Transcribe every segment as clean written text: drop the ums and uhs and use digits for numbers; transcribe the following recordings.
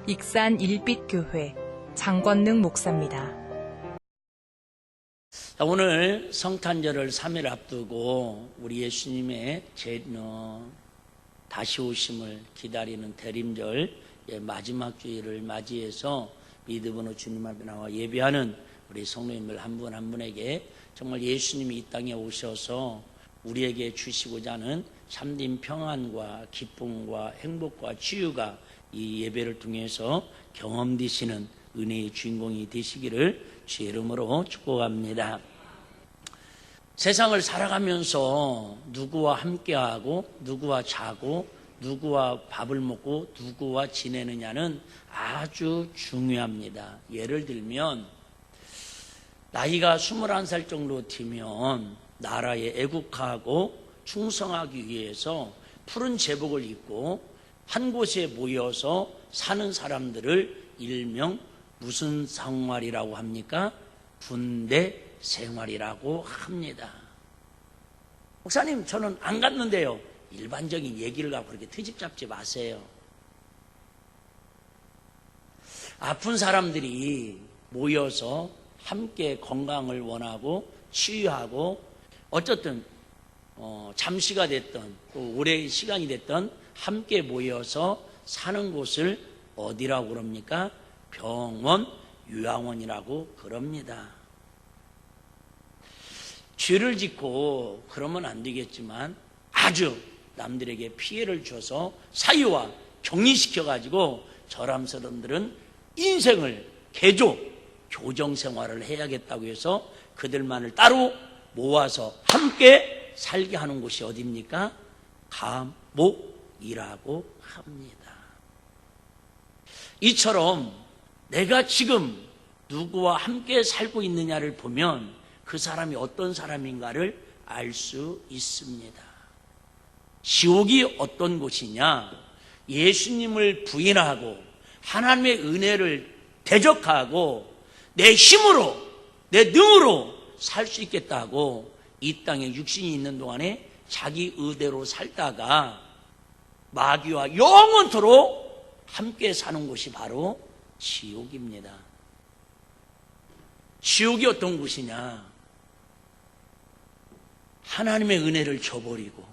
익산 일빛교회 장권능 목사입니다. 오늘 성탄절을 3일 앞두고 우리 예수님의 다시 오심을 기다리는 대림절 마지막 주일을 맞이해서 믿음으로 주님 앞에 나와 예배하는 우리 성도님들 한 분 한 분에게 정말 예수님이 이 땅에 오셔서 우리에게 주시고자 하는 참된 평안과 기쁨과 행복과 치유가 이 예배를 통해서 경험되시는 은혜의 주인공이 되시기를 주의 이름으로 축복합니다. 세상을 살아가면서 누구와 함께하고 누구와 자고 누구와 밥을 먹고 누구와 지내느냐는 아주 중요합니다. 예를 들면 나이가 21살 정도 되면 나라에 애국하고 충성하기 위해서 푸른 제복을 입고 한 곳에 모여서 사는 사람들을 일명 무슨 생활이라고 합니까? 군대 생활이라고 합니다. 목사님, 저는 안 갔는데요. 일반적인 얘기를 갖고 그렇게 트집 잡지 마세요. 아픈 사람들이 모여서 함께 건강을 원하고 치유하고 어쨌든 잠시가 됐던 또 오랜 시간이 됐던 함께 모여서 사는 곳을 어디라고 그럽니까? 병원, 요양원이라고 그럽니다. 죄를 짓고 그러면 안 되겠지만 아주 남들에게 피해를 줘서 사유와 격리시켜가지고 저람 사람들은 인생을 교정생활을 해야겠다고 해서 그들만을 따로 모아서 함께 살게 하는 곳이 어디입니까? 감옥이라고 합니다. 이처럼 내가 지금 누구와 함께 살고 있느냐를 보면 그 사람이 어떤 사람인가를 알 수 있습니다. 지옥이 어떤 곳이냐? 예수님을 부인하고 하나님의 은혜를 대적하고 내 힘으로 내 능으로 살 수 있겠다고 이 땅에 육신이 있는 동안에 자기 의대로 살다가 마귀와 영원토록 함께 사는 곳이 바로 지옥입니다. 지옥이 어떤 곳이냐? 하나님의 은혜를 저버리고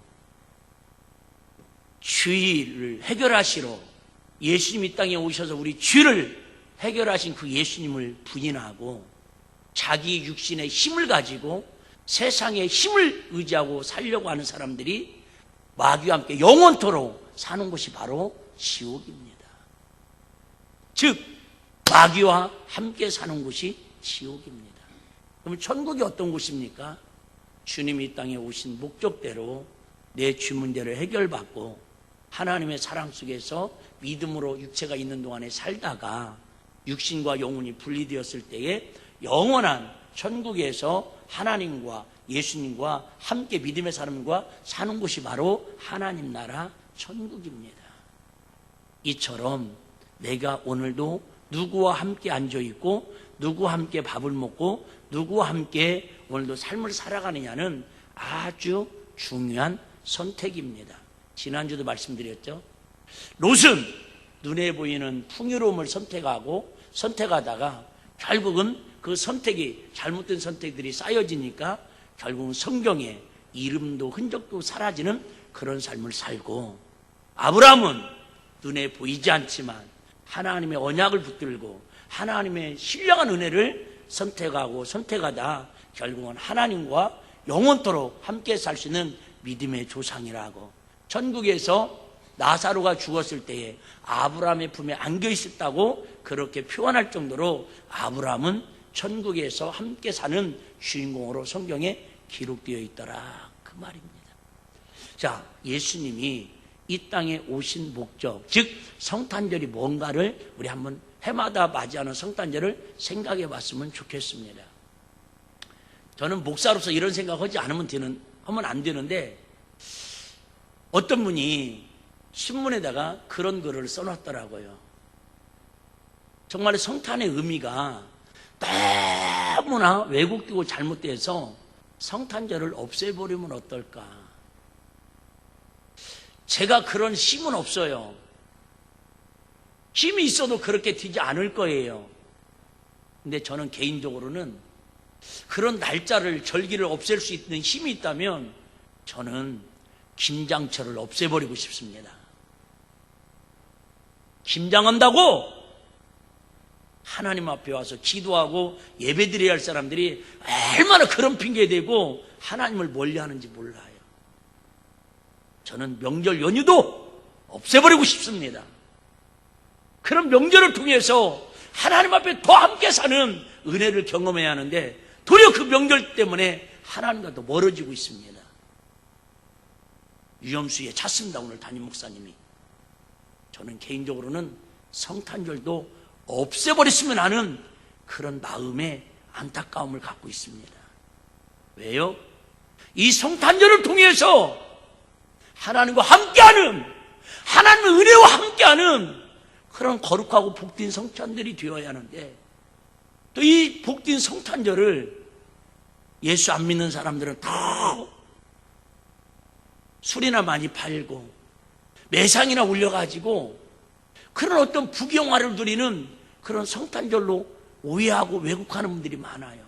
죄를 해결하시러 예수님 이 땅에 오셔서 우리 죄를 해결하신 그 예수님을 부인하고 자기 육신의 힘을 가지고 세상의 힘을 의지하고 살려고 하는 사람들이 마귀와 함께 영원토록 사는 곳이 바로 지옥입니다. 즉 마귀와 함께 사는 곳이 지옥입니다. 그럼 천국이 어떤 곳입니까? 주님이 이 땅에 오신 목적대로 내 죄 문제를 해결받고 하나님의 사랑 속에서 믿음으로 육체가 있는 동안에 살다가 육신과 영혼이 분리되었을 때에 영원한 천국에서 하나님과 예수님과 함께 믿음의 사람과 사는 곳이 바로 하나님 나라 천국입니다. 이처럼 내가 오늘도 누구와 함께 앉아있고 누구와 함께 밥을 먹고 누구와 함께 오늘도 삶을 살아가느냐는 아주 중요한 선택입니다. 지난주도 말씀드렸죠. 롯은 눈에 보이는 풍요로움을 선택하다가 결국은 그 선택이 잘못된 선택들이 쌓여지니까 결국은 성경에 이름도 흔적도 사라지는 그런 삶을 살고, 아브라함은 눈에 보이지 않지만 하나님의 언약을 붙들고 하나님의 신령한 은혜를 선택하다 결국은 하나님과 영원토록 함께 살 수 있는 믿음의 조상이라고. 천국에서 나사로가 죽었을 때에 아브라함의 품에 안겨 있었다고 그렇게 표현할 정도로 아브라함은 천국에서 함께 사는 주인공으로 성경에 기록되어 있더라, 그 말입니다. 자, 예수님이 이 땅에 오신 목적, 즉 성탄절이 뭔가를 우리 한번 해마다 맞이하는 성탄절을 생각해 봤으면 좋겠습니다. 저는 목사로서 이런 생각하지 하면 안 되는데 어떤 분이 신문에다가 그런 글을 써놨더라고요. 정말 성탄의 의미가 너무나 왜곡되고 잘못돼서 성탄절을 없애버리면 어떨까? 제가 그런 힘은 없어요. 힘이 있어도 그렇게 되지 않을 거예요. 근데 저는 개인적으로는 그런 날짜를, 절기를 없앨 수 있는 힘이 있다면 저는 김장철을 없애버리고 싶습니다. 김장한다고 하나님 앞에 와서 기도하고 예배드려야 할 사람들이 얼마나 그런 핑계 대고 하나님을 멀리하는지 몰라요. 저는 명절 연휴도 없애버리고 싶습니다. 그런 명절을 통해서 하나님 앞에 더 함께 사는 은혜를 경험해야 하는데 도리어 그 명절 때문에 하나님과 더 멀어지고 있습니다. 유염수에 찼습니다. 오늘 담임 목사님이. 저는 개인적으로는 성탄절도 없애버렸으면 하는 그런 마음의 안타까움을 갖고 있습니다. 왜요? 이 성탄절을 통해서 하나님과 함께하는, 하나님의 은혜와 함께하는 그런 거룩하고 복된 성탄절이 되어야 하는데, 또 이 복된 성탄절을 예수 안 믿는 사람들은 다 술이나 많이 팔고 매상이나 올려가지고 그런 어떤 부경화를 누리는 그런 성탄절로 오해하고 왜곡하는 분들이 많아요.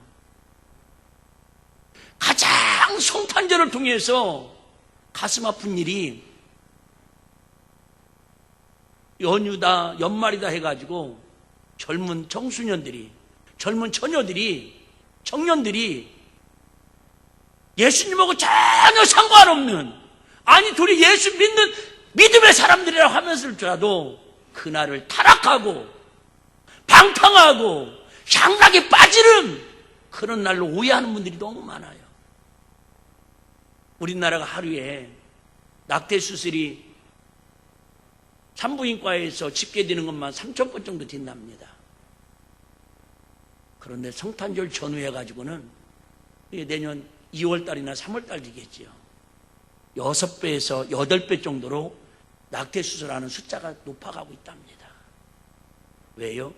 가장 성탄절을 통해서 가슴 아픈 일이 연휴다, 연말이다 해가지고 젊은 청소년들이, 젊은 처녀들이, 청년들이 예수님하고 전혀 상관없는, 아니 둘이 예수 믿는 믿음의 사람들이라고 하면서라도 그날을 타락하고 방탕하고 향락에 빠지는 그런 날로 오해하는 분들이 너무 많아요. 우리나라가 하루에 낙태 수술이 산부인과에서 집계되는 것만 3,000건 정도 된답니다. 그런데 성탄절 전후해 가지고는 내년 2월달이나 3월달 되겠지요. 6배에서 8배 정도로 낙태 수술하는 숫자가 높아가고 있답니다. 왜요?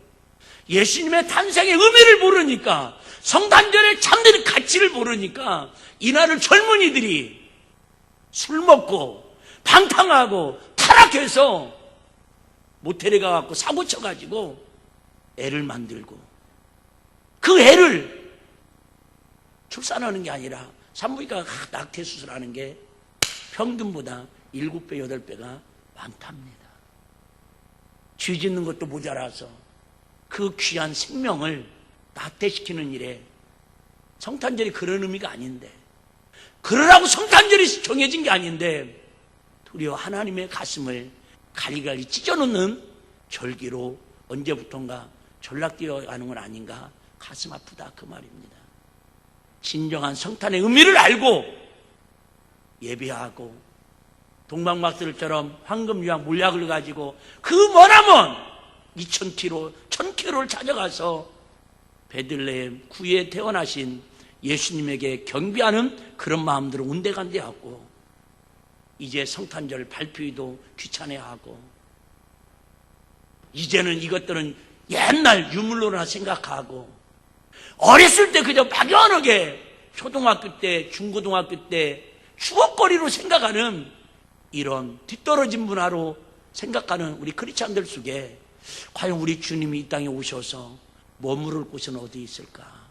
예수님의 탄생의 의미를 모르니까, 성탄절의 참된 가치를 모르니까 이날을 젊은이들이 술 먹고 방탕하고 타락해서 모텔에 가갖고 사고 쳐가지고 애를 만들고, 그 애를 출산하는 게 아니라 산부인과가 낙태 수술하는 게 평균보다 7배, 8배가 많답니다. 죄 짓는 것도 모자라서 그 귀한 생명을 낙태시키는 일에, 성탄절이 그런 의미가 아닌데, 그러라고 성탄절이 정해진 게 아닌데 도리어 하나님의 가슴을 가리가리 찢어놓는 절기로 언제부턴가 전락되어 가는 건 아닌가, 가슴 아프다 그 말입니다. 진정한 성탄의 의미를 알고 예배하고 동방박들처럼 황금유황 몰약을 가지고 그 머나먼 2000km, 1000km를 찾아가서 베들레헴 구에 태어나신 예수님에게 경배하는 그런 마음들을 온데간데하고, 이제 성탄절 발표회도 귀찮아하고, 이제는 이것들은 옛날 유물로나 생각하고, 어렸을 때 그저 막연하게 초등학교 때, 중고등학교 때 추억거리로 생각하는 이런 뒤떨어진 문화로 생각하는 우리 크리스찬들 속에 과연 우리 주님이 이 땅에 오셔서 머무를 곳은 어디 있을까?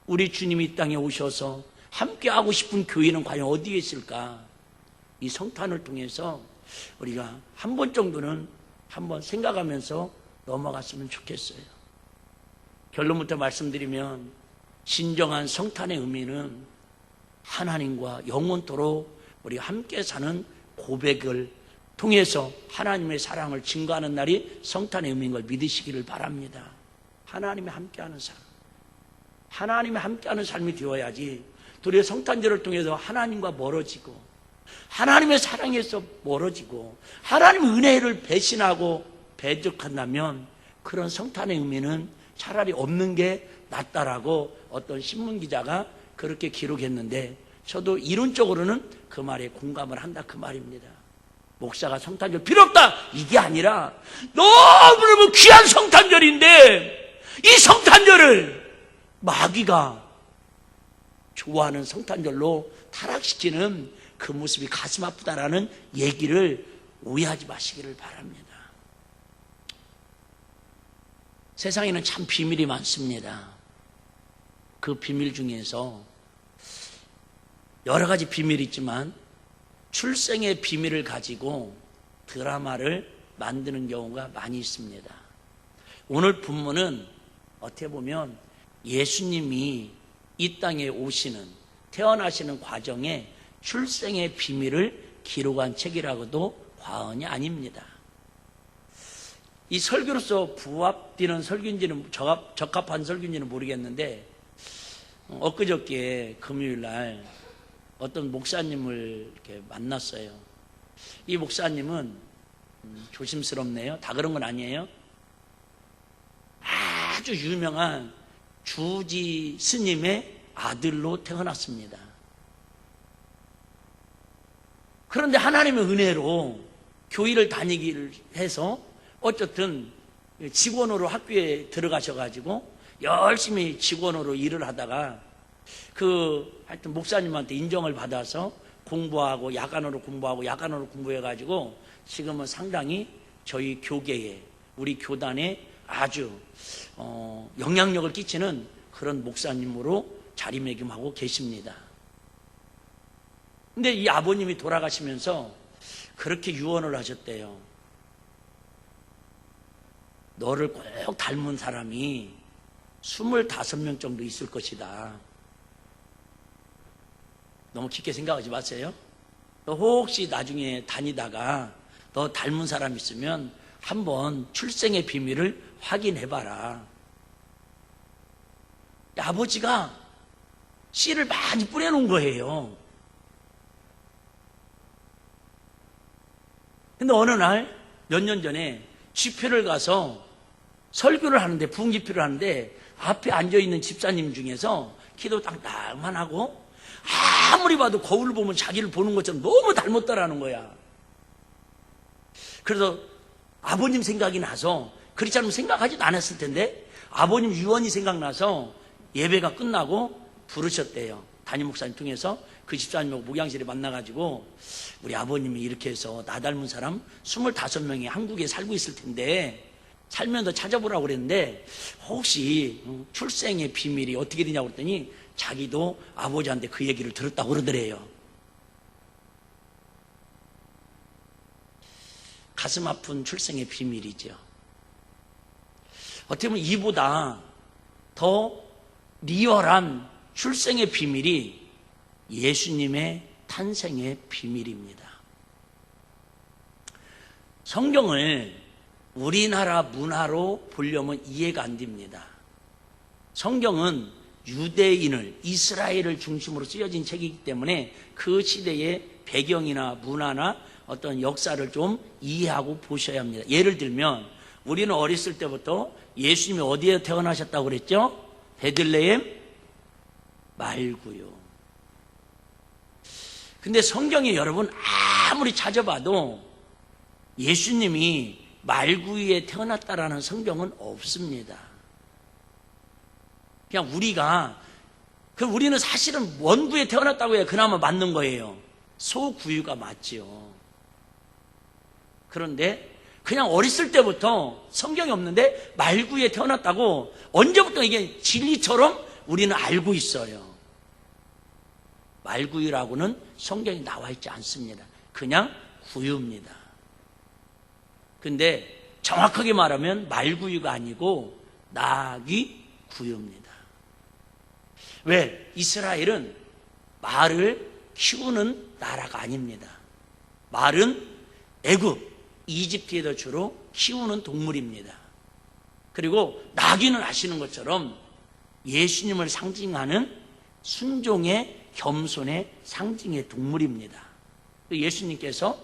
우리 주님이 이 땅에 오셔서 함께하고 싶은 교회는 과연 어디에 있을까? 이 성탄을 통해서 우리가 한 번 정도는 한번 생각하면서 넘어갔으면 좋겠어요. 결론부터 말씀드리면, 진정한 성탄의 의미는 하나님과 영원토록 우리 함께 사는 고백을 통해서 하나님의 사랑을 증거하는 날이 성탄의 의미인 걸 믿으시기를 바랍니다. 하나님의 함께하는 삶, 하나님의 함께하는 삶이 되어야지 도리어 성탄절을 통해서 하나님과 멀어지고, 하나님의 사랑에서 멀어지고, 하나님의 은혜를 배신하고 배척한다면 그런 성탄의 의미는 차라리 없는 게 낫다라고 어떤 신문기자가 그렇게 기록했는데, 저도 이론적으로는 그 말에 공감을 한다 그 말입니다. 목사가 성탄절 필요 없다 이게 아니라, 너무너무 귀한 성탄절인데 이 성탄절을 마귀가 좋아하는 성탄절로 타락시키는 그 모습이 가슴 아프다라는 얘기를 오해하지 마시기를 바랍니다. 세상에는 참 비밀이 많습니다. 그 비밀 중에서 여러 가지 비밀이 있지만 출생의 비밀을 가지고 드라마를 만드는 경우가 많이 있습니다. 오늘 본문은 어떻게 보면 예수님이 이 땅에 오시는, 태어나시는 과정에 출생의 비밀을 기록한 책이라고도 과언이 아닙니다. 이 설교로서 부합되는 설교인지는, 적합한 설교인지는 모르겠는데, 엊그저께 금요일 날 어떤 목사님을 이렇게 만났어요. 이 목사님은 조심스럽네요. 다 그런 건 아니에요. 아주 유명한 주지 스님의 아들로 태어났습니다. 그런데 하나님의 은혜로 교회를 다니기를 해서 어쨌든 직원으로 학교에 들어가셔가지고 열심히 직원으로 일을 하다가 하여튼 목사님한테 인정을 받아서 공부하고 야간으로 공부해가지고 지금은 상당히 저희 교계에, 우리 교단에 아주 영향력을 끼치는 그런 목사님으로 자리매김하고 계십니다. 근데 이 아버님이 돌아가시면서 그렇게 유언을 하셨대요. 너를 꼭 닮은 사람이 25명 정도 있을 것이다. 너무 깊게 생각하지 마세요. 너 혹시 나중에 다니다가 너 닮은 사람 있으면 한번 출생의 비밀을 확인해봐라. 아버지가 씨를 많이 뿌려놓은 거예요. 근데 어느 날 몇 년 전에 집회를 가서 설교를 하는데, 부흥 집회를 하는데 앞에 앉아있는 집사님 중에서 키도 땅땅만 하고 아무리 봐도 거울을 보면 자기를 보는 것처럼 너무 닮았다라는 거야. 그래서 아버님 생각이 나서, 그렇지 않으면 생각하지도 않았을 텐데 아버님 유언이 생각나서 예배가 끝나고 부르셨대요. 담임 목사님 통해서 그 집사님하고 목양실에 만나가지고 우리 아버님이 이렇게 해서 나 닮은 사람 25명이 한국에 살고 있을 텐데 살면서 찾아보라고 그랬는데 혹시 출생의 비밀이 어떻게 되냐고 그랬더니 자기도 아버지한테 그 얘기를 들었다고 그러더래요. 가슴 아픈 출생의 비밀이죠. 어떻게 보면 이보다 더 리얼한 출생의 비밀이 예수님의 탄생의 비밀입니다. 성경을 우리나라 문화로 보려면 이해가 안 됩니다. 성경은 유대인을, 이스라엘을 중심으로 쓰여진 책이기 때문에 그 시대의 배경이나 문화나 어떤 역사를 좀 이해하고 보셔야 합니다. 예를 들면 우리는 어렸을 때부터 예수님이 어디에 태어나셨다고 그랬죠? 베들레헴 말구요. 근데 성경에 여러분 아무리 찾아봐도 예수님이 말구유에 태어났다라는 성경은 없습니다. 그냥 우리는 사실은 원구에 태어났다고 해야 그나마 맞는 거예요. 소구유가 맞지요. 그런데 그냥 어렸을 때부터 성경이 없는데 말구유에 태어났다고 언제부터 이게 진리처럼 우리는 알고 있어요. 말구유라고는 성경에 나와 있지 않습니다. 그냥 구유입니다. 근데 정확하게 말하면 말구유가 아니고 나귀 구유입니다. 왜? 이스라엘은 말을 키우는 나라가 아닙니다. 말은 애굽, 이집트에도 주로 키우는 동물입니다. 그리고 나귀는 아시는 것처럼 예수님을 상징하는 순종의, 겸손의 상징의 동물입니다. 예수님께서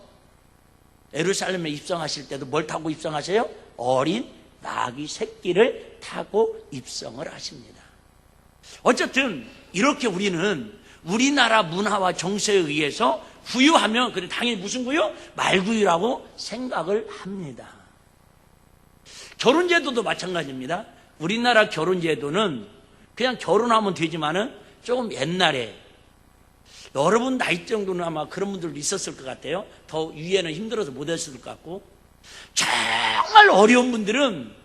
예루살렘에 입성하실 때도 뭘 타고 입성하세요? 어린 나귀 새끼를 타고 입성을 하십니다. 어쨌든 이렇게 우리는 우리나라 문화와 정서에 의해서 구유하면 그래 당연히 무슨 구유? 말구유라고 생각을 합니다. 결혼제도도 마찬가지입니다. 우리나라 결혼제도는 그냥 결혼하면 되지만은 조금 옛날에, 여러분 나이 정도는 아마 그런 분들도 있었을 것 같아요. 더 위에는 힘들어서 못했을 것 같고, 정말 어려운 분들은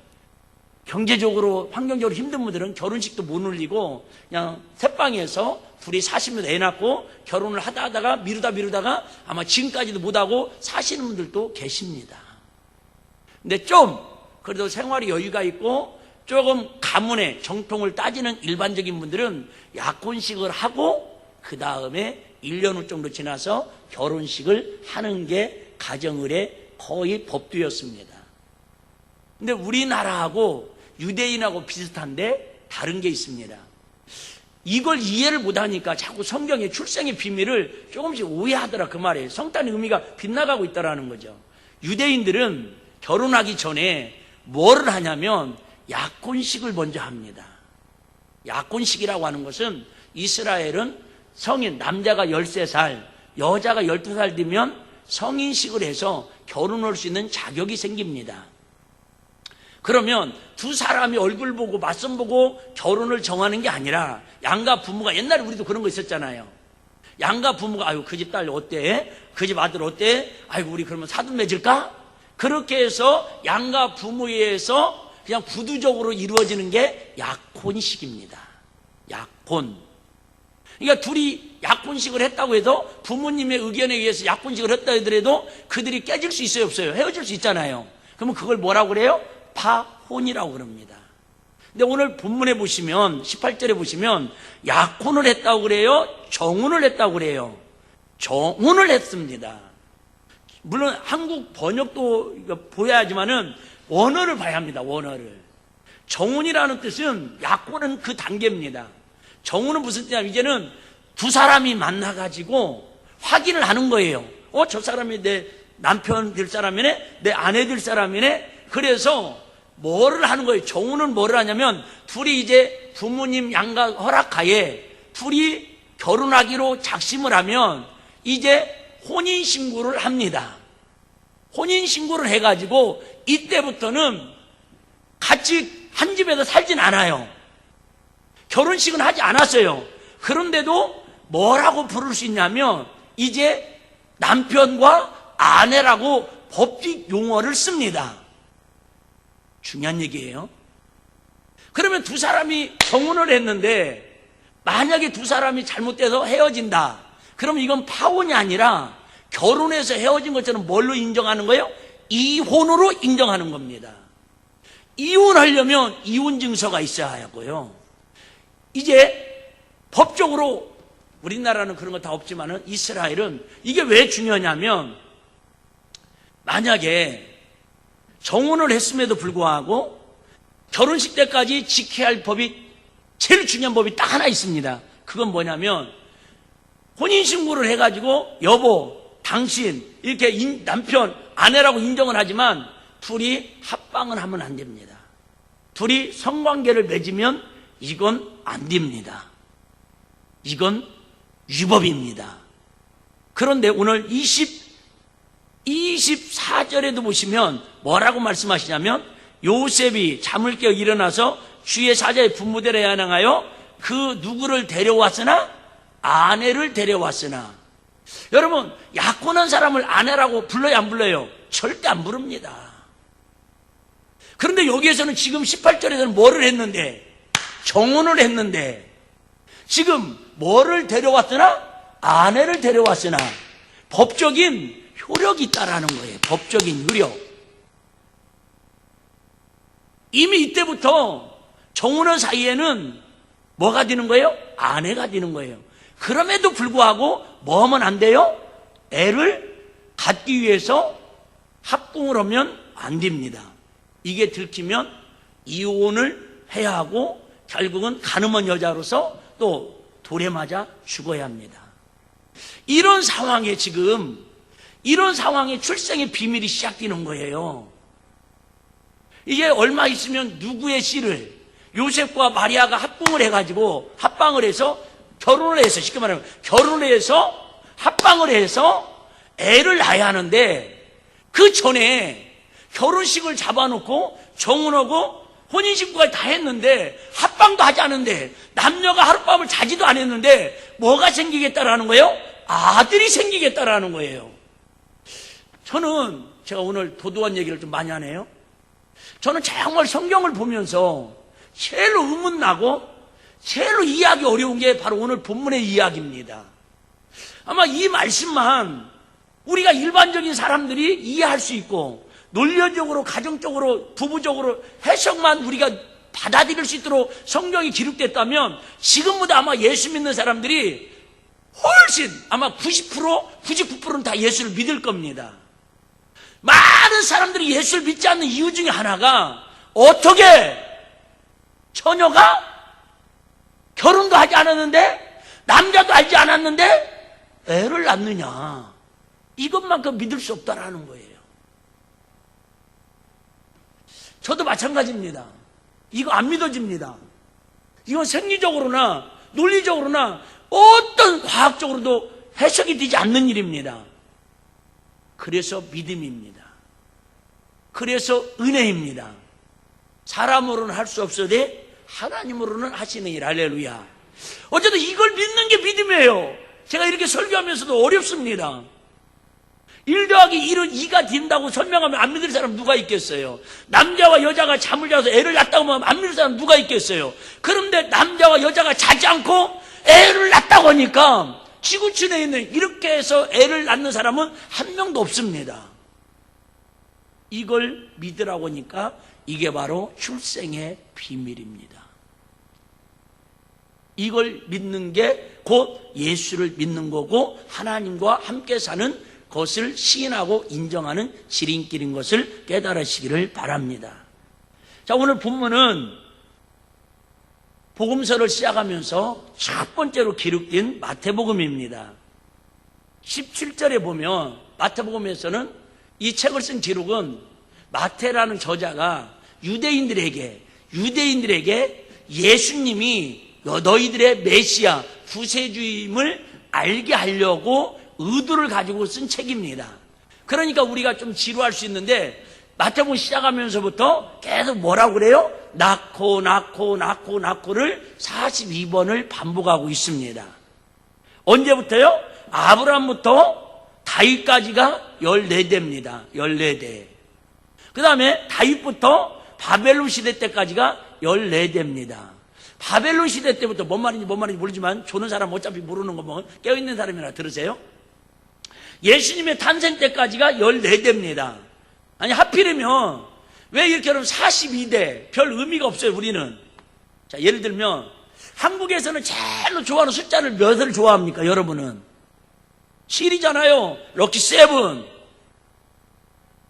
경제적으로, 환경적으로 힘든 분들은 결혼식도 못 올리고 그냥 새방에서 둘이 40년 애 낳고 결혼을 하다가 미루다가 아마 지금까지도 못하고 사시는 분들도 계십니다. 근데 좀 그래도 생활이 여유가 있고 조금 가문의 정통을 따지는 일반적인 분들은 약혼식을 하고 그 다음에 1년 후 정도 지나서 결혼식을 하는 게 가정의례 거의 법도였습니다. 근데 우리나라하고 유대인하고 비슷한데 다른 게 있습니다. 이걸 이해를 못하니까 자꾸 성경의 출생의 비밀을 조금씩 오해하더라 그 말이에요. 성탄의 의미가 빗나가고 있다는 거죠. 유대인들은 결혼하기 전에 뭐를 하냐면 약혼식을 먼저 합니다. 약혼식이라고 하는 것은 이스라엘은 성인, 남자가 13살, 여자가 12살 되면 성인식을 해서 결혼할 수 있는 자격이 생깁니다. 그러면 두 사람이 얼굴 보고 맞선 보고 결혼을 정하는 게 아니라 양가 부모가, 옛날에 우리도 그런 거 있었잖아요. 양가 부모가 아유 그 집 딸 어때? 그 집 아들 어때? 아이고 우리 그러면 사돈 맺을까? 그렇게 해서 양가 부모에 의해서 그냥 구두적으로 이루어지는 게 약혼식입니다. 약혼. 그러니까 둘이 약혼식을 했다고 해도 부모님의 의견에 의해서 약혼식을 했다 하더라도 그들이 깨질 수 있어요 없어요? 헤어질 수 있잖아요. 그러면 그걸 뭐라고 그래요? 파혼이라고 그럽니다. 근데 오늘 본문에 보시면 18절에 보시면 약혼을 했다고 그래요? 정혼을 했다고 그래요? 정혼을 했습니다. 물론 한국 번역도 보여야지만은 원어를 봐야 합니다. 원어를. 정혼이라는 뜻은 약혼은 그 단계입니다. 정혼은 무슨 뜻이냐면 이제는 두 사람이 만나가지고 확인을 하는 거예요. 저 사람이 내 남편 될 사람이네, 내 아내 될 사람이네. 그래서 뭐를 하는 거예요? 정혼은 뭐를 하냐면 둘이 이제 부모님 양가 허락하에 둘이 결혼하기로 작심을 하면 이제 혼인신고를 합니다. 혼인신고를 해가지고 이때부터는 같이 한 집에서 살진 않아요. 결혼식은 하지 않았어요. 그런데도 뭐라고 부를 수 있냐면 이제 남편과 아내라고 법적 용어를 씁니다. 중요한 얘기예요. 그러면 두 사람이 정혼을 했는데 만약에 두 사람이 잘못돼서 헤어진다. 그러면 이건 파혼이 아니라 결혼해서 헤어진 것처럼 뭘로 인정하는 거예요? 이혼으로 인정하는 겁니다. 이혼하려면 이혼증서가 있어야 하고요. 이제 법적으로 우리나라는 그런 거 다 없지만은 이스라엘은 이게 왜 중요하냐면 만약에 정혼을 했음에도 불구하고 결혼식 때까지 지켜야 할 법이 제일 중요한 법이 딱 하나 있습니다. 그건 뭐냐면 혼인신고를 해가지고 여보 당신 이렇게 남편 아내라고 인정을 하지만 둘이 합방을 하면 안 됩니다. 둘이 성관계를 맺으면 이건 안 됩니다. 이건 위법입니다. 그런데 오늘 24절에도 보시면 뭐라고 말씀하시냐면 요셉이 잠을 깨어 일어나서 주의 사자의 분무대를 향하여 그 누구를 데려왔으나 아내를 데려왔으나 여러분 약혼한 사람을 아내라고 불러요 안 불러요? 절대 안 부릅니다. 그런데 여기에서는 지금 18절에서는 뭐를 했는데 정혼을 했는데 지금 뭐를 데려왔으나 아내를 데려왔으나 법적인 효력이 있다라는 거예요. 법적인 효력. 이미 이때부터 정혼한 사이에는 뭐가 되는 거예요? 아내가 되는 거예요. 그럼에도 불구하고 뭐 하면 안 돼요? 애를 갖기 위해서 합궁을 하면 안 됩니다. 이게 들키면 이혼을 해야 하고 결국은 가늠한 여자로서 또 돌에 맞아 죽어야 합니다. 이런 상황에 출생의 비밀이 시작되는 거예요. 이게 얼마 있으면 누구의 씨를 요셉과 마리아가 합궁을 해가지고 합방을 해서 결혼을 해서 쉽게 말하면 결혼을 해서 합방을 해서 애를 낳아야 하는데 그 전에 결혼식을 잡아놓고 정혼하고 혼인신고까지 다 했는데 합방도 하지 않은데 남녀가 하룻밤을 자지도 않았는데 뭐가 생기겠다라는 거예요? 아들이 생기겠다라는 거예요. 저는 제가 오늘 도도한 얘기를 좀 많이 하네요. 저는 정말 성경을 보면서 제일 의문나고 제일 이해하기 어려운 게 바로 오늘 본문의 이야기입니다. 아마 이 말씀만 우리가 일반적인 사람들이 이해할 수 있고 논리적으로, 가정적으로, 부부적으로 해석만 우리가 받아들일 수 있도록 성경이 기록됐다면 지금보다 아마 예수 믿는 사람들이 훨씬 아마 90%, 99%는 다 예수를 믿을 겁니다. 많은 사람들이 예수를 믿지 않는 이유 중에 하나가 어떻게 처녀가 결혼도 하지 않았는데 남자도 알지 않았는데 애를 낳느냐, 이것만큼 믿을 수 없다라는 거예요. 저도 마찬가지입니다. 이거 안 믿어집니다. 이건 생리적으로나 논리적으로나 어떤 과학적으로도 해석이 되지 않는 일입니다. 그래서 믿음입니다. 그래서 은혜입니다. 사람으로는 할 수 없으되 하나님으로는 하시는 일. 할렐루야. 어쨌든 이걸 믿는 게 믿음이에요. 제가 이렇게 설교하면서도 어렵습니다. 1 더하기 1은 2가 된다고 설명하면 안 믿을 사람 누가 있겠어요? 남자와 여자가 잠을 자서 애를 낳았다고 하면 안 믿을 사람 누가 있겠어요? 그런데 남자와 여자가 자지 않고 애를 낳았다고 하니까 지구촌에 있는 이렇게 해서 애를 낳는 사람은 한 명도 없습니다. 이걸 믿으라고 하니까 이게 바로 출생의 비밀입니다. 이걸 믿는 게 곧 예수를 믿는 거고 하나님과 함께 사는 것을 시인하고 인정하는 지름길인 것을 깨달으시기를 바랍니다. 자, 오늘 본문은 복음서를 시작하면서 첫 번째로 기록된 마태복음입니다. 17절에 보면 마태복음에서는 이 책을 쓴 기록은 마태라는 저자가 유대인들에게 예수님이 너희들의 메시아 구세주임을 알게 하려고 의도를 가지고 쓴 책입니다. 그러니까 우리가 좀 지루할 수 있는데 마태복음 시작하면서부터 계속 뭐라고 그래요? 낳고를 42번을 반복하고 있습니다. 언제부터요? 아브라함부터 다윗까지가 14대입니다. 14대. 그 다음에 다윗부터 바벨론 시대 때까지가 14대입니다. 바벨론 시대 때부터 뭔 말인지 모르지만 조는 사람 어차피 모르는 거 뭐 깨어있는 사람이나 들으세요. 예수님의 탄생 때까지가 14대입니다. 아니 하필이면 왜 이렇게 하면 42대 별 의미가 없어요. 우리는 자, 예를 들면 한국에서는 제일로 좋아하는 숫자를 몇을 좋아합니까? 여러분은 7이잖아요. 럭키 7.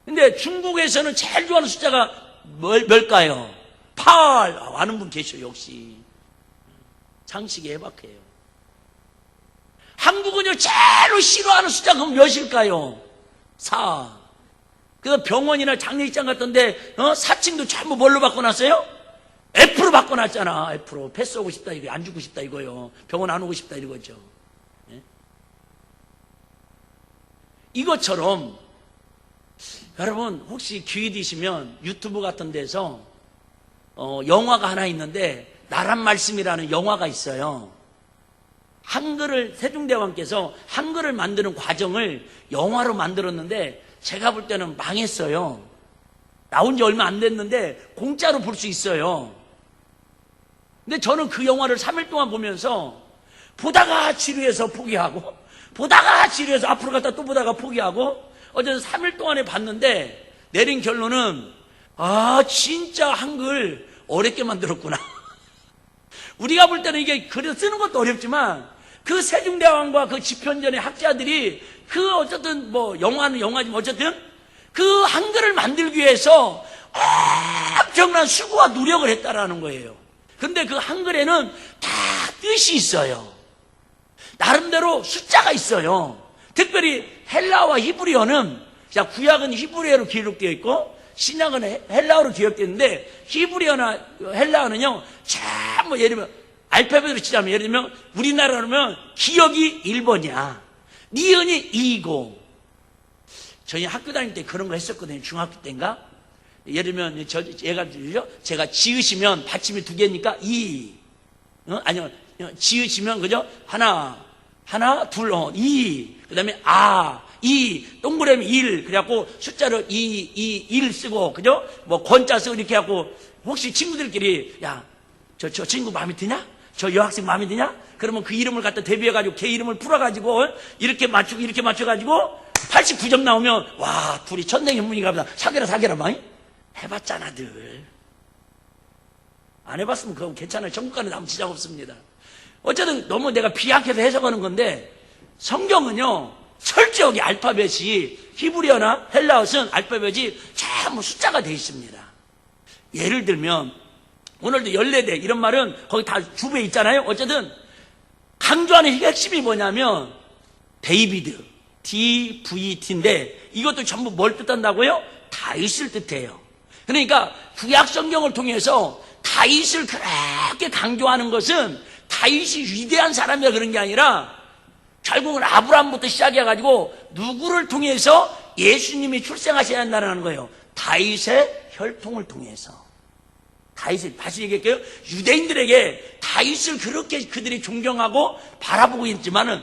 근데 중국에서는 제일 좋아하는 숫자가 뭘까요? 8. 아는 분 계셔. 역시 상식이 해박해요. 한국은요 제일로 싫어하는 숫자가 그럼 몇일까요? 4. 그래서 병원이나 장례식장 같은데 4층도 전부 뭘로 바꿔놨어요? F로 바꿔놨잖아. F로. 패스하고 싶다 이거, 안 죽고 싶다 이거요. 병원 안 오고 싶다 이거죠. 예? 이것처럼 여러분 혹시 기회 되시면 유튜브 같은 데서 영화가 하나 있는데 나란 말씀이라는 영화가 있어요. 한글을 세종대왕께서 한글을 만드는 과정을 영화로 만들었는데 제가 볼 때는 망했어요. 나온 지 얼마 안 됐는데 공짜로 볼 수 있어요. 근데 저는 그 영화를 3일 동안 보면서 보다가 지루해서 포기하고 보다가 지루해서 앞으로 갔다 또 보다가 포기하고 어제는 3일 동안에 봤는데 내린 결론은 진짜 한글 어렵게 만들었구나. 우리가 볼 때는 이게 글을 쓰는 것도 어렵지만 그 세종대왕과 그 집현전의 학자들이 그 어쨌든 뭐 영화는 영화지만 어쨌든 그 한글을 만들기 위해서 엄청난 수고와 노력을 했다라는 거예요. 근데 그 한글에는 다 뜻이 있어요. 나름대로 숫자가 있어요. 특별히 헬라어와 히브리어는 구약은 히브리어로 기록되어 있고 신약은 헬라어로 기록되어 있는데 히브리어나 헬라어는요 뭐 예를 들면 알파벳으로 치자면 예를 들면 우리나라로 기억이 1번이야. 니은이 2이고 저희 학교 다닐 때 그런 거 했었거든요. 중학교 때인가? 예를 들면 제가 지으시면 받침이 2개니까 2. 아니요. 지으시면 그죠? 하나, 둘, 2. 그다음에 동그라미 1, 그래갖고 숫자를 1 쓰고, 그죠? 뭐, 권자 쓰고 이렇게 해갖고, 혹시 친구들끼리, 야, 저 친구 마음에 드냐? 저 여학생 마음에 드냐? 그러면 그 이름을 갖다 대비해가지고, 걔 이름을 풀어가지고, 이렇게 맞춰가지고, 89점 나오면, 와, 둘이 천생연분인가 보다. 사귀라, 많이? 해봤잖아, 늘. 안 해봤으면 그거 괜찮아요. 전국 가는 아무 지장 없습니다. 어쨌든 너무 내가 비약해서 해석하는 건데, 성경은요, 철저하게 알파벳이 히브리어나 헬라어는 알파벳이 전부 숫자가 되어 있습니다. 예를 들면 오늘도 14대 이런 말은 거기 다 주부에 있잖아요. 어쨌든 강조하는 핵심이 뭐냐면 데이비드, DVT인데 이것도 전부 뭘 뜻한다고요? 다윗을 뜻해요. 그러니까 구약 성경을 통해서 다윗을 그렇게 강조하는 것은 다윗이 위대한 사람이라 그런 게 아니라 결국은 아브라함부터 시작해가지고 누구를 통해서 예수님이 출생하셔야 한다는 거예요. 다윗의 혈통을 통해서. 다윗을 다시 얘기할게요. 유대인들에게 다윗을 그렇게 그들이 존경하고 바라보고 있지만은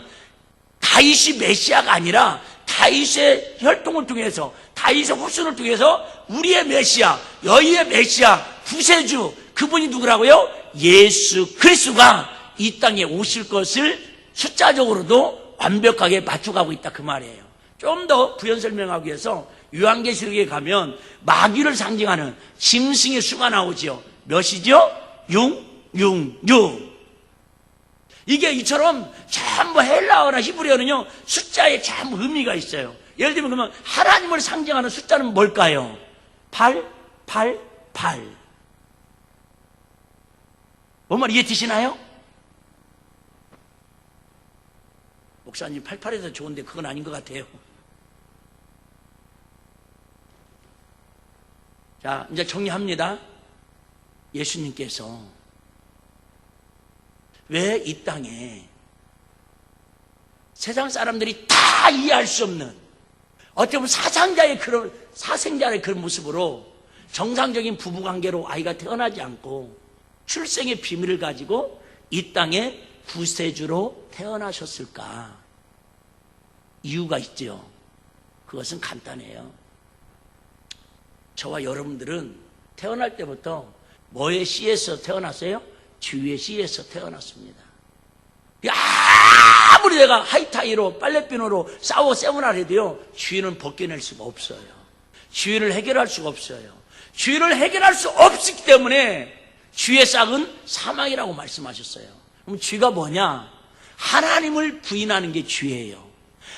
다윗이 메시아가 아니라 다윗의 혈통을 통해서, 다윗의 후손을 통해서 우리의 메시아, 너희의 메시아, 구세주, 그분이 누구라고요? 예수 그리스도가 이 땅에 오실 것을 숫자적으로도 완벽하게 맞춰가고 있다, 그 말이에요. 좀 더 부연 설명하기 위해서 요한계시록에 가면 마귀를 상징하는 짐승의 수가 나오죠. 몇이죠? 6. 이게 이처럼 전부 헬라어나 히브리어는요, 숫자에 전부 의미가 있어요. 예를 들면 그러면 하나님을 상징하는 숫자는 뭘까요? 8. 뭔 말 이해되시나요? 목사님 88에서 좋은데 그건 아닌 것 같아요. 자, 이제 정리합니다. 예수님께서 왜 이 땅에 세상 사람들이 다 이해할 수 없는 어떻게 보면 사생자의 그런 모습으로 정상적인 부부관계로 아이가 태어나지 않고 출생의 비밀을 가지고 이 땅에 구세주로 태어나셨을까? 이유가 있죠. 그것은 간단해요. 저와 여러분들은 태어날 때부터 뭐의 씨에서 태어났어요? 주의 씨에서 태어났습니다. 아무리 내가 하이타이로 빨래비누로 싸워 세우나 해도요, 주인은 벗겨낼 수가 없어요. 주인을 해결할 수가 없어요. 주인을 해결할 수 없기 때문에 주의 싹은 사망이라고 말씀하셨어요. 그럼 죄가 뭐냐? 하나님을 부인하는 게 죄예요.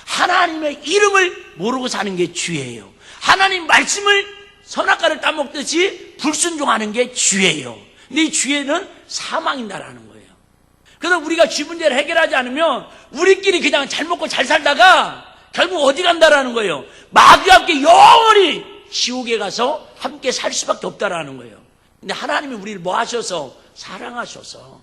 하나님의 이름을 모르고 사는 게 죄예요. 하나님 말씀을 선악과를 따먹듯이 불순종하는 게 죄예요. 근데 이 죄는 사망이다라는 거예요. 그래서 우리가 죄 문제를 해결하지 않으면 우리끼리 그냥 잘 먹고 잘 살다가 결국 어디 간다라는 거예요. 마귀와 함께 영원히 지옥에 가서 함께 살 수밖에 없다라는 거예요. 근데 하나님이 우리를 뭐 하셔서? 사랑하셔서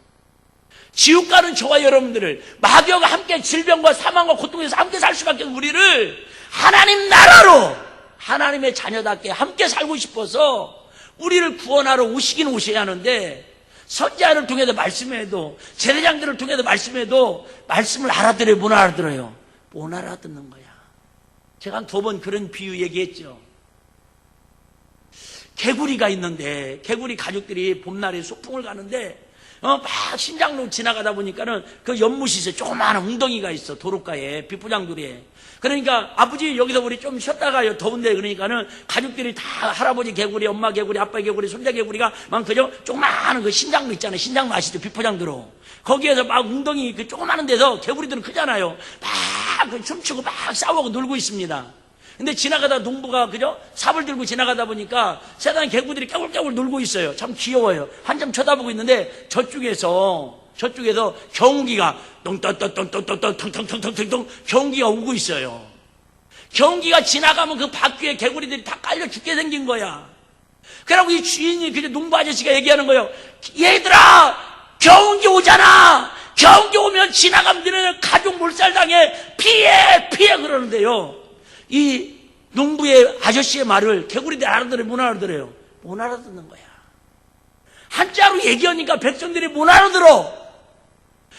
지옥 가는 저와 여러분들을 마귀와 함께 질병과 사망과 고통에서 함께 살 수밖에 없는 우리를 하나님 나라로 하나님의 자녀답게 함께 살고 싶어서 우리를 구원하러 오시긴 오셔야 하는데, 선지자를 통해서 말씀해도 제사장들을 통해서 말씀해도 말씀을 알아들어요? 못 알아들어요? 못 알아듣는 거야. 제가 한 2번 그런 비유 얘기했죠. 개구리가 있는데 개구리 가족들이 봄날에 소풍을 가는데 막 신장로 지나가다 보니까는 그 연못이 있어요. 조그마한 웅덩이가 있어. 도로가에 비포장도리에. 그러니까 아버지 여기서 우리 좀 쉬었다가요, 더운데. 그러니까는 가족들이 다 할아버지 개구리, 엄마 개구리, 아빠 개구리, 손자 개구리가 막 그저 조그마한 그 신장로 있잖아요. 신장로 아시죠? 비포장도로. 거기에서 막 웅덩이 그 조그마한 데서 개구리들은 크잖아요. 막 춤추고 막 싸우고 놀고 있습니다. 근데 지나가다 농부가 그죠? 삽을 들고 지나가다 보니까 세상에 개구리들이 깨굴깨굴 놀고 있어요. 참 귀여워요. 한참 쳐다보고 있는데 저쪽에서 경운기가 똥똥똥똥똥똥똥똥똥똥 경운기가 오고 있어요. 경운기가 지나가면 그 바퀴에 개구리들이 다 깔려 죽게 생긴 거야. 그러고 이 주인이 그저 농부 아저씨가 얘기하는 거예요. 얘들아, 경운기 오잖아. 경운기 오면 지나가면 너네는 가족 몰살당해. 피해 그러는데요. 이 농부의 아저씨의 말을 개구리들이 알아들어요? 못 알아들어요? 못 알아듣는 거야. 한자로 얘기하니까 백성들이 못 알아들어.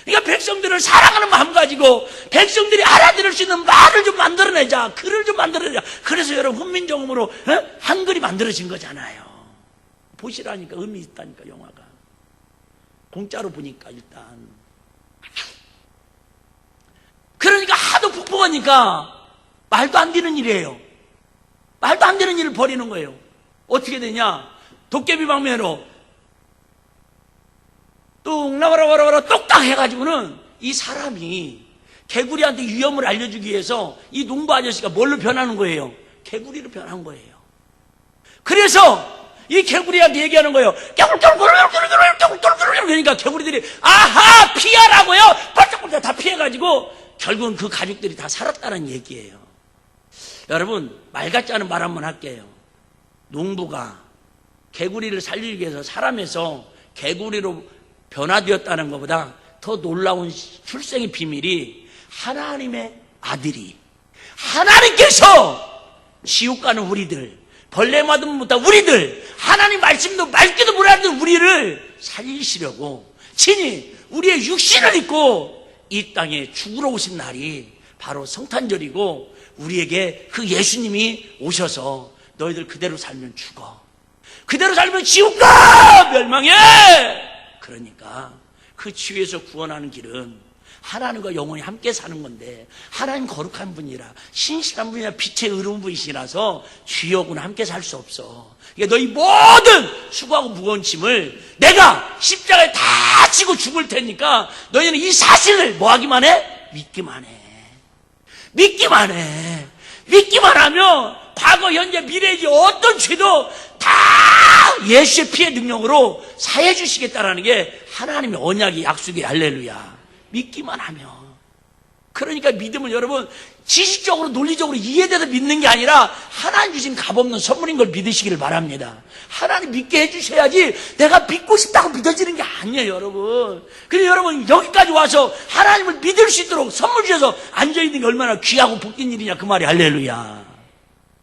그러니까 백성들을 사랑하는 마음 가지고 백성들이 알아들을 수 있는 말을 좀 만들어내자. 글을 좀 만들어내자. 그래서 여러분 훈민정음으로 한글이 만들어진 거잖아요. 보시라니까 의미 있다니까 영화가. 공짜로 보니까 일단. 그러니까 하도 북북하니까 말도 안 되는 일이에요. 말도 안 되는 일을 벌이는 거예요. 어떻게 되냐? 도깨비 방면으로 뚝나와라와라와라 똑딱 해가지고는 이 사람이 개구리한테 위험을 알려주기 위해서 이 농부 아저씨가 뭘로 변하는 거예요? 개구리로 변한 거예요. 그래서 이 개구리한테 얘기하는 거예요. 그러니까 개구리들이 아하 피하라고요. 벌쩍벌쩍 다 피해가지고 결국은 그 가족들이 다 살았다는 얘기예요. 여러분 말 같지 않은 말 한번 할게요. 농부가 개구리를 살리기 위해서 사람에서 개구리로 변화되었다는 것보다 더 놀라운 출생의 비밀이 하나님의 아들이 하나님께서 지옥 가는 우리들 벌레 맞으면 못한 우리들 하나님 말씀도 말기도 못하는 우리를 살리시려고 친히 우리의 육신을 입고 이 땅에 죽으러 오신 날이 바로 성탄절이고 우리에게 그 예수님이 오셔서 너희들 그대로 살면 죽어 그대로 살면 지옥 가 멸망해. 그러니까 그 지옥에서 구원하는 길은 하나님과 영원히 함께 사는 건데 하나님 거룩한 분이라 신실한 분이라 빛의 의로운 분이시라서 지옥은 함께 살 수 없어. 그러니까 너희 모든 수고하고 무거운 짐을 내가 십자가에 다 지고 죽을 테니까 너희는 이 사실을 뭐 하기만 해? 믿기만 해. 믿기만 해. 믿기만 하면 과거 현재 미래의 어떤 죄도 다 예수의 피의 능력으로 사해 주시겠다라는 게 하나님의 언약이 약속이 할렐루야. 믿기만 하면. 그러니까 믿음은 여러분 지식적으로 논리적으로 이해돼서 믿는 게 아니라 하나님 주신 값없는 선물인 걸 믿으시기를 바랍니다. 하나님 믿게 해주셔야지 내가 믿고 싶다고 믿어지는 게 아니에요 여러분. 그래서 여러분 여기까지 와서 하나님을 믿을 수 있도록 선물 주셔서 앉아있는 게 얼마나 귀하고 복된 일이냐 그 말이 할렐루야.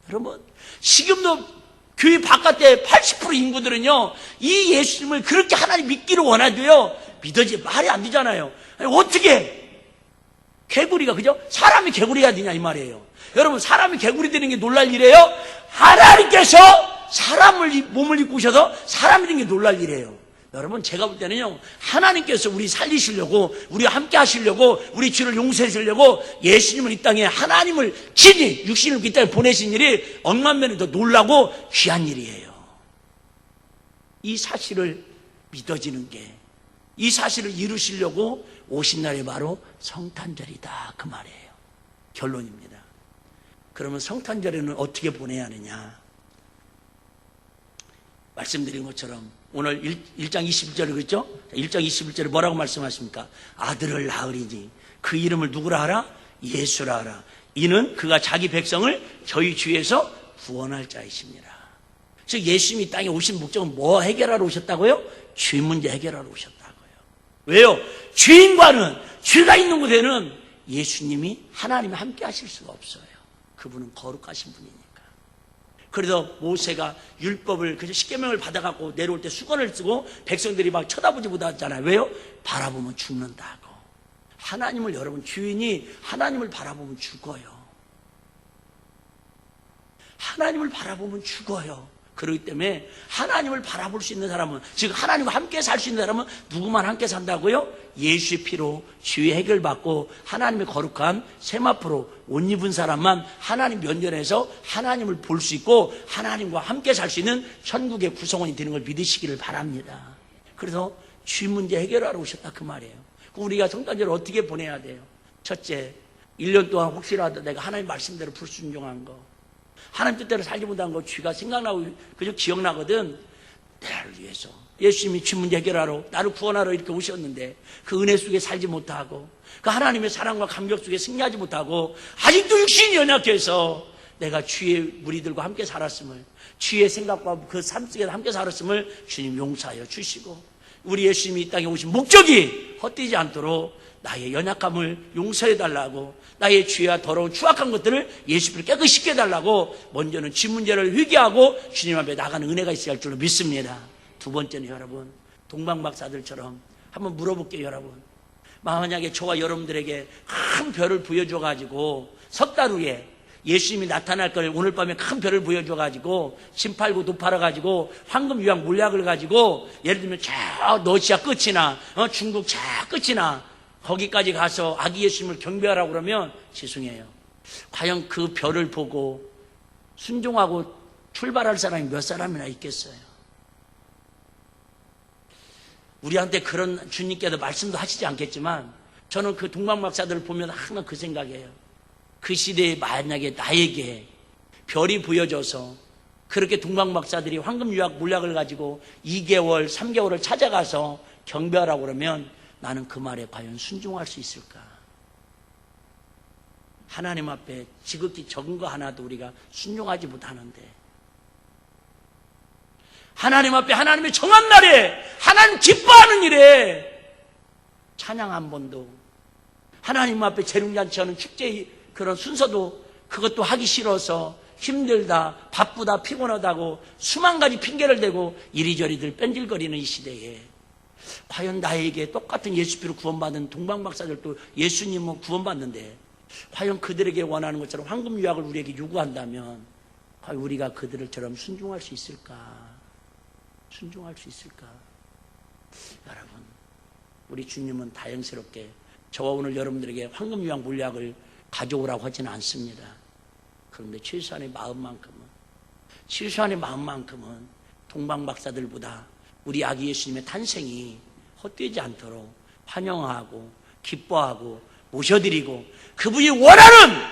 여러분 지금도 교회 바깥에 80% 인구들은요 이 예수님을 그렇게 하나님 믿기를 원하도요 믿어지 말이 안 되잖아요. 아니, 어떻게 개구리가 그죠? 사람이 개구리가 되냐 이 말이에요. 여러분 사람이 개구리 되는 게 놀랄 일이에요? 하나님께서 사람을 몸을 입고 오셔서 사람이 되는 게 놀랄 일이에요. 여러분 제가 볼 때는요 하나님께서 우리 살리시려고 우리와 함께 하시려고 우리 죄를 용서해 주려고 예수님을 이 땅에 하나님을 친히 육신을 이 땅에 보내신 일이 억만 배는 더 놀라고 귀한 일이에요. 이 사실을 믿어지는 게 이 사실을 이루시려고 오신 날이 바로 성탄절이다 그 말이에요. 결론입니다. 그러면 성탄절에는 어떻게 보내야 하느냐? 말씀드린 것처럼 오늘 1장 21절에 그랬죠? 1장 21절에 뭐라고 말씀하십니까? 아들을 낳으리니 그 이름을 누구라 하라? 예수라 하라. 이는 그가 자기 백성을 저희 주에서 구원할 자이십니다. 즉 예수님이 이 땅에 오신 목적은 뭐 해결하러 오셨다고요? 죄 문제 해결하러 오셨다고요. 왜요? 죄인과는 죄가 있는 곳에는 예수님이 하나님이 함께 하실 수가 없어요. 그분은 거룩하신 분이니까. 그래서 모세가 율법을 그래서 십계명을 받아갖고 내려올 때 수건을 쓰고 백성들이 막 쳐다보지 못하잖아요. 왜요? 바라보면 죽는다고. 하나님을 여러분 주인이 하나님을 바라보면 죽어요. 하나님을 바라보면 죽어요. 그렇기 때문에 하나님을 바라볼 수 있는 사람은 즉 하나님과 함께 살 수 있는 사람은 누구만 함께 산다고요? 예수의 피로 죄의 해결받고 하나님의 거룩한 세마포로 옷 입은 사람만 하나님 면전에서 하나님을 볼 수 있고 하나님과 함께 살 수 있는 천국의 구성원이 되는 걸 믿으시기를 바랍니다. 그래서 죄 문제 해결하러 오셨다 그 말이에요. 우리가 성탄절을 어떻게 보내야 돼요? 첫째, 1년 동안 혹시라도 내가 하나님 말씀대로 불순종한 거 하나님 뜻대로 살지 못한 거 쥐가 생각나고 그저 기억나거든. 나를 위해서 예수님이 쥐 문제 해결하러 나를 구원하러 이렇게 오셨는데 그 은혜 속에 살지 못하고 그 하나님의 사랑과 감격 속에 승리하지 못하고 아직도 육신이 연약해서 내가 쥐의 무리들과 함께 살았음을 쥐의 생각과 그 삶 속에 함께 살았음을 주님 용서하여 주시고 우리 예수님이 이 땅에 오신 목적이 헛되지 않도록 나의 연약함을 용서해달라고 나의 죄와 더러운 추악한 것들을 예수님을 깨끗이 씻게 해달라고 먼저는 쥐 문제를 회개하고 주님 앞에 나가는 은혜가 있어야 할 줄로 믿습니다. 두 번째는 여러분 동방박사들처럼 한번 물어볼게요. 여러분 만약에 저와 여러분들에게 큰 별을 부여줘가지고 석 달 후에 예수님이 나타날 걸 오늘 밤에 큰 별을 보여줘가지고 심팔구 도팔아가지고 황금 유황 물약을 가지고 예를 들면 저 러시아 끝이나 중국 저 끝이나 거기까지 가서 아기 예수님을 경배하라고 그러면 죄송해요. 과연 그 별을 보고 순종하고 출발할 사람이 몇 사람이나 있겠어요? 우리한테 그런 주님께서 말씀도 하시지 않겠지만 저는 그 동방박사들을 보면 항상 그 생각이에요. 그 시대에 만약에 나에게 별이 보여져서 그렇게 동방박사들이 황금유약 물약을 가지고 2개월, 3개월을 찾아가서 경배하라고 그러면 나는 그 말에 과연 순종할 수 있을까? 하나님 앞에 지극히 적은 거 하나도 우리가 순종하지 못하는데 하나님 앞에 하나님의 정한 날에 하나님 기뻐하는 일에 찬양 한 번도 하나님 앞에 재롱잔치하는 축제의 그런 순서도 그것도 하기 싫어서 힘들다 바쁘다 피곤하다고 수만 가지 핑계를 대고 이리저리들 뺀질거리는 이 시대에 과연 나에게 똑같은 예수피로 구원받은 동방박사들도 예수님은 구원받는데 과연 그들에게 원하는 것처럼 황금유약을 우리에게 요구한다면 과연 우리가 그들처럼 순종할 수 있을까? 순종할 수 있을까? 여러분, 우리 주님은 다행스럽게 저와 오늘 여러분들에게 황금유황 물약을 가져오라고 하지는 않습니다. 그런데 최소한의 마음만큼은 동방박사들보다 우리 아기 예수님의 탄생이 헛되지 않도록 환영하고 기뻐하고 모셔드리고 그분이 원하는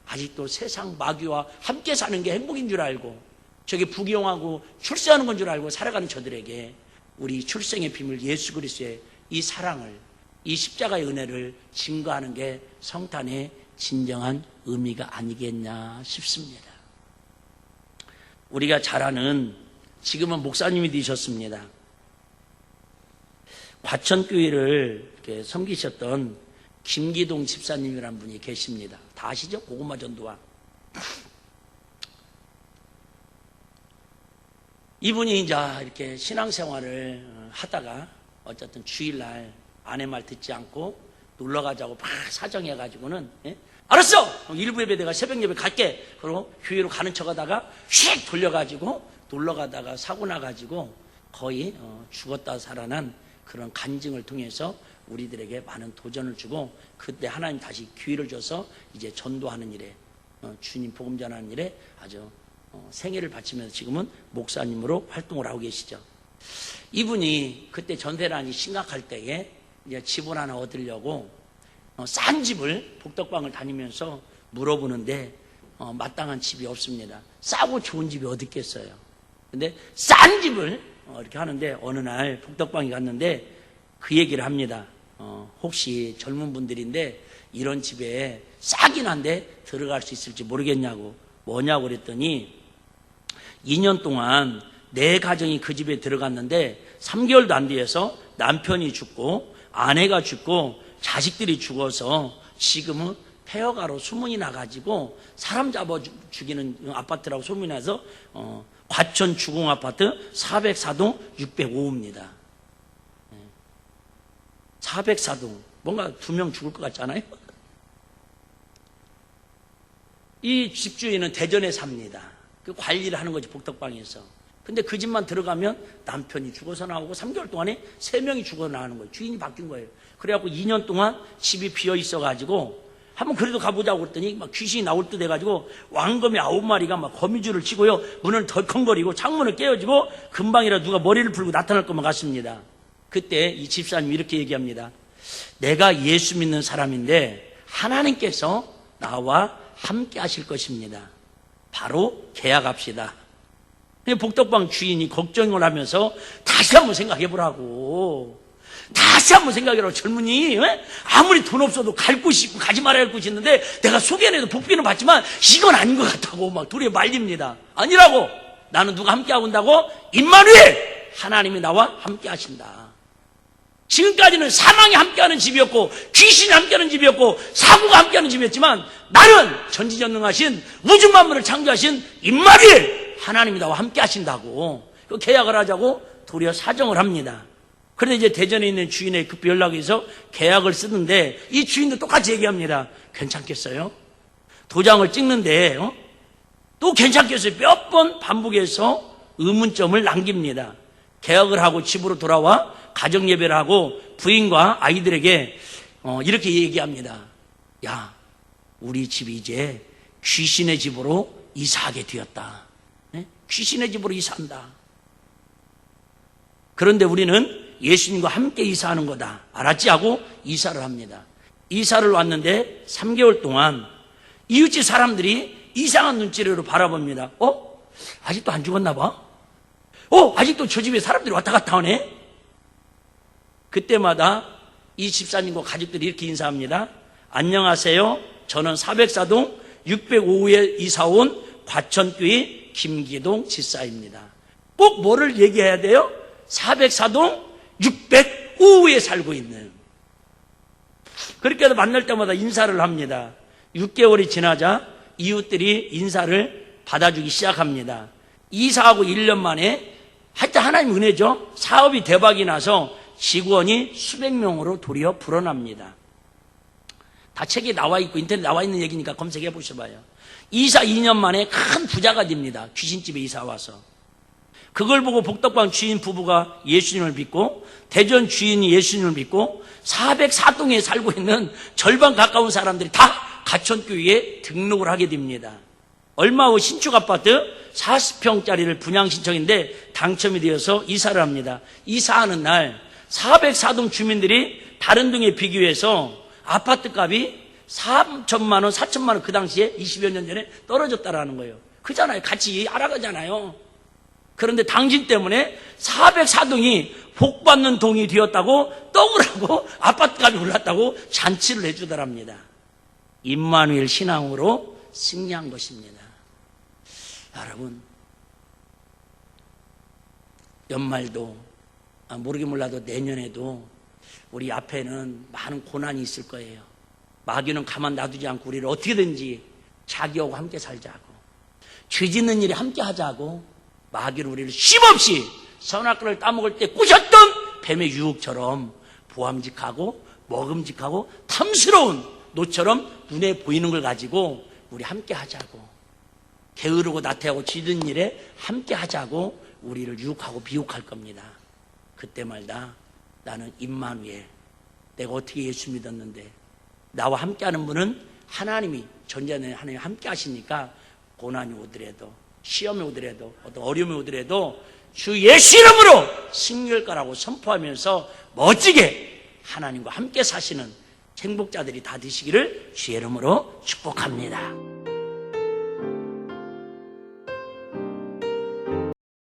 아직도 세상 마귀와 함께 사는 게 행복인 줄 알고 저게 부귀영하고 출세하는 건 줄 알고 살아가는 저들에게 우리 출생의 비밀 예수 그리스도의 이 사랑을 이 십자가의 은혜를 증거하는 게 성탄의 진정한 의미가 아니겠냐 싶습니다. 우리가 잘 아는 지금은 목사님이 되셨습니다. 과천교회를 이렇게 섬기셨던 김기동 집사님이라는 분이 계십니다. 다 아시죠? 고구마 전도와. 이분이 이제 이렇게 신앙생활을 하다가 어쨌든 주일날 아내 말 듣지 않고 놀러 가자고 막 사정해가지고는 알았어! 일부 예배 내가 새벽 예배 갈게. 그리고 교회로 가는 척 하다가 휙 돌려가지고 놀러 가다가 사고 나가지고 거의 죽었다 살아난 그런 간증을 통해서 우리들에게 많은 도전을 주고 그때 하나님 다시 기회를 줘서 이제 전도하는 일에 주님 복음 전하는 일에 아주 생애를 바치면서 지금은 목사님으로 활동을 하고 계시죠. 이분이 그때 전세난이 심각할 때에 이제 집을 하나 얻으려고 싼 집을 복덕방을 다니면서 물어보는데 마땅한 집이 없습니다. 싸고 좋은 집이 어디 있겠어요. 근데 싼 집을 이렇게 하는데 어느 날 복덕방에 갔는데 그 얘기를 합니다. 혹시 젊은 분들인데 이런 집에 싸긴 한데 들어갈 수 있을지 모르겠냐고. 뭐냐고 그랬더니 2년 동안 내 가정이 그 집에 들어갔는데 3개월도 안 돼서 남편이 죽고 아내가 죽고 자식들이 죽어서 지금은 폐허가로 소문이 나가지고 사람 잡아 죽이는 아파트라고 소문이 나서 과천 주공아파트 404동 605호입니다. 404동 뭔가 2명 죽을 것 같지 않아요? 이 집주인은 대전에 삽니다. 그 관리를 하는 거지 복덕방에서. 근데 그 집만 들어가면 남편이 죽어서 나오고 3개월 동안에 3명이 죽어 나가는 거예요. 주인이 바뀐 거예요. 그래갖고 2년 동안 집이 비어 있어가지고 한번 그래도 가보자고 그랬더니 막 귀신이 나올 듯 해가지고 왕거미 9마리가 막 거미줄을 치고요. 문을 덜컹거리고 창문을 깨어지고 금방이라 누가 머리를 풀고 나타날 것만 같습니다. 그때 이 집사님이 이렇게 얘기합니다. 내가 예수 믿는 사람인데 하나님께서 나와 함께 하실 것입니다. 바로 계약합시다. 복덕방 주인이 걱정을 하면서 다시 한번 생각해보라고. 다시 한번 생각해보라고. 젊은이 아무리 돈 없어도 갈 곳이 있고 가지 말아야 할 곳이 있는데 내가 소개해내도 복비는 받지만 이건 아닌 것 같다고 막 둘이 말립니다. 아니라고. 나는 누가 함께하고 온다고? 임마누엘! 하나님이 나와 함께 하신다. 지금까지는 사망이 함께하는 집이었고 귀신이 함께하는 집이었고 사고가 함께하는 집이었지만 나는 전지전능하신 우주 만물을 창조하신 임마누엘 하나님이 나와 함께 하신다고 그 계약을 하자고 도리어 사정을 합니다. 그런데 이제 대전에 있는 주인에 급히 연락이 해서 계약을 쓰는데 이 주인도 똑같이 얘기합니다. 괜찮겠어요? 도장을 찍는데 또 괜찮겠어요? 몇 번 반복해서 의문점을 남깁니다. 계약을 하고 집으로 돌아와 가정예배를 하고 부인과 아이들에게 이렇게 얘기합니다. 야, 우리 집이 이제 귀신의 집으로 이사하게 되었다. 귀신의 집으로 이사한다. 그런데 우리는 예수님과 함께 이사하는 거다. 알았지? 하고 이사를 합니다. 이사를 왔는데 3개월 동안 이웃집 사람들이 이상한 눈치로 바라봅니다. 아직도 안 죽었나 봐? 아직도 저 집에 사람들이 왔다 갔다 하네? 그때마다 이 집사님과 가족들이 이렇게 인사합니다. 안녕하세요. 저는 404동 605호에 이사온 과천교회 김기동 집사입니다. 꼭 뭐를 얘기해야 돼요? 404동 605호에 살고 있는. 그렇게 해서 만날 때마다 인사를 합니다. 6개월이 지나자 이웃들이 인사를 받아주기 시작합니다. 이사하고 1년 만에 하여튼 하나님 은혜죠. 사업이 대박이 나서 직원이 수백 명으로 도리어 불어납니다. 다 책에 나와 있고 인터넷에 나와 있는 얘기니까 검색해 보셔봐요. 이사 2년 만에 큰 부자가 됩니다. 귀신집에 이사 와서. 그걸 보고 복덕방 주인 부부가 예수님을 믿고 대전 주인이 예수님을 믿고 404동에 살고 있는 절반 가까운 사람들이 다 가천교회에 등록을 하게 됩니다. 얼마 후 신축 아파트 40평짜리를 분양 신청인데 당첨이 되어서 이사를 합니다. 이사하는 날 404동 주민들이 다른 동에 비교해서 아파트 값이 3천만 원, 4천만 원 그 당시에 20여 년 전에 떨어졌다라는 거예요. 그잖아요. 같이 알아가잖아요. 그런데 당신 때문에 404동이 복받는 동이 되었다고 떡을 하고 아파트 값이 올랐다고 잔치를 해주더랍니다. 임마누엘 신앙으로 승리한 것입니다. 여러분, 연말도 모르긴 몰라도 내년에도 우리 앞에는 많은 고난이 있을 거예요. 마귀는 가만 놔두지 않고 우리를 어떻게든지 자기하고 함께 살자고, 죄 짓는 일에 함께 하자고, 마귀는 우리를 쉼없이 선악과를 따먹을 때 꾸셨던 뱀의 유혹처럼 보암직하고 먹음직하고 탐스러운 노처럼 눈에 보이는 걸 가지고 우리 함께 하자고, 게으르고 나태하고 쥐든 일에 함께 하자고 우리를 유혹하고 미혹할 겁니다. 그때마다 나는 임마누엘, 내가 어떻게 예수 믿었는데 나와 함께하는 분은 하나님이, 존재하는 하나님이 함께 하시니까 고난이 오더라도, 시험이 오더라도, 어떤 어려움이 오더라도 주 예수 이름으로 승리할 거라고 선포하면서 멋지게 하나님과 함께 사시는 행복자들이 다 되시기를 주의 이름으로 축복합니다.